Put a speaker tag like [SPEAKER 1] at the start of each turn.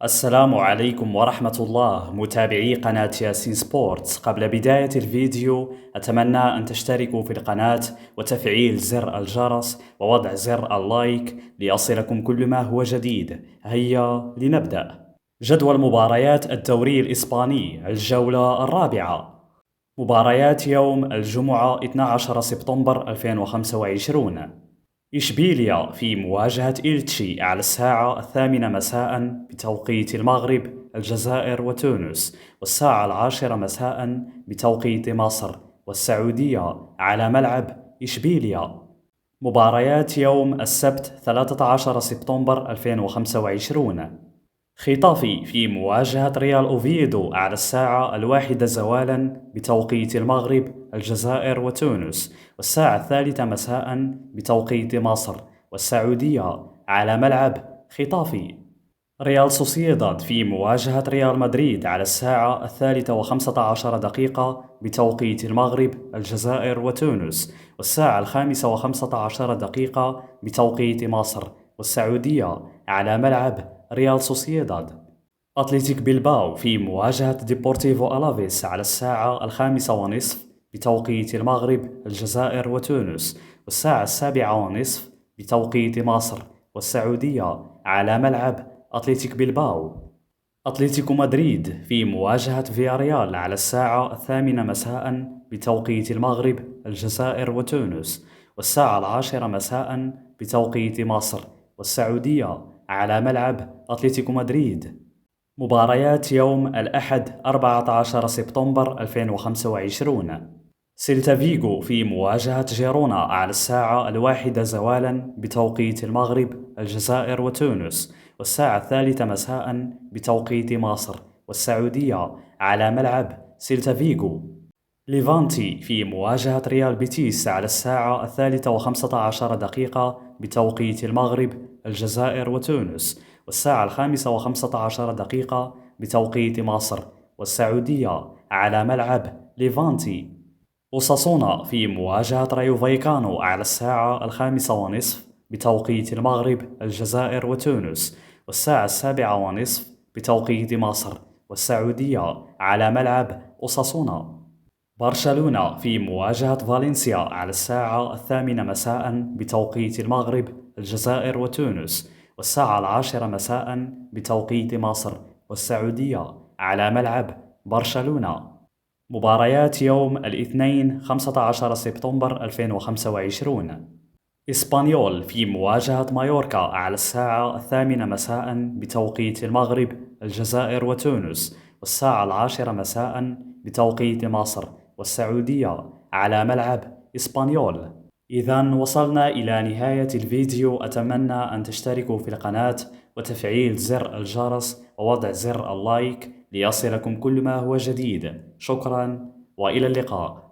[SPEAKER 1] السلام عليكم ورحمة الله متابعي قناة ياسين سبورتس. قبل بداية الفيديو أتمنى أن تشتركوا في القناة وتفعيل زر الجرس ووضع زر اللايك ليصلكم كل ما هو جديد. هيا لنبدأ. جدول مباريات الدوري الإسباني الجولة الرابعة. مباريات يوم الجمعة 12 سبتمبر 2025. إشبيليا في مواجهة إلتشي على الساعة 8 مساء بتوقيت المغرب، الجزائر وتونس، والساعة 10 مساء بتوقيت مصر والسعودية على ملعب إشبيليا. مباريات يوم السبت 13 سبتمبر 2025. ختافي في مواجهة ريال أوفيدو على الساعة 1 زوالا بتوقيت المغرب، الجزائر وتونس، والساعة 3 مساء بتوقيت مصر والسعودية على ملعب ختافي. ريال سوسيداد في مواجهة ريال مدريد على الساعة 3:15 بتوقيت المغرب، الجزائر وتونس، والساعة 5:15 بتوقيت مصر والسعودية على ملعب ريال سوسيداد. أتلتيك بلباو في مواجهة ديبورتيفو ألافيس على الساعة 5:30 بتوقيت المغرب، الجزائر وتونس، والساعة 7:30 بتوقيت مصر والسعودية على ملعب أتلتيك بلباو. أتلتيكو مدريد في مواجهة فياريال على الساعة 8 مساء بتوقيت المغرب، الجزائر وتونس، والساعة 10 مساء بتوقيت مصر والسعودية على ملعب أتلتيكو مدريد. مباريات يوم الأحد 14 سبتمبر 2025. سيلتا فيغو في مواجهة جيرونا على الساعة 1 زوالا بتوقيت المغرب، الجزائر وتونس، والساعة 3 مساء بتوقيت مصر والسعودية على ملعب سيلتا فيغو. ليفانتي في مواجهة ريال بيتيس على الساعة 3:15 بتوقيت المغرب، الجزائر وتونس، والساعة 5:15 بتوقيت مصر والسعودية على ملعب ليفانتي. أوساسونا في مواجهة رايو فايكانو على الساعة 5:30 بتوقيت المغرب، الجزائر وتونس، والساعة 7:30 بتوقيت مصر والسعودية على ملعب أوساسونا. برشلونة في مواجهة فالنسيا على الساعة 8 مساء بتوقيت المغرب، الجزائر وتونس، والساعة 10 مساء بتوقيت مصر والسعودية على ملعب برشلونة. مباريات يوم الاثنين 15 سبتمبر 2025. إسبانيول في مواجهة مايوركا على الساعة 8 مساء بتوقيت المغرب، الجزائر وتونس، والساعة 10 مساء بتوقيت مصر والسعودية على ملعب إسبانيول. إذا وصلنا إلى نهاية الفيديو. أتمنى أن تشتركوا في القناة وتفعيل زر الجرس ووضع زر اللايك ليصلكم كل ما هو جديد. شكرا وإلى اللقاء.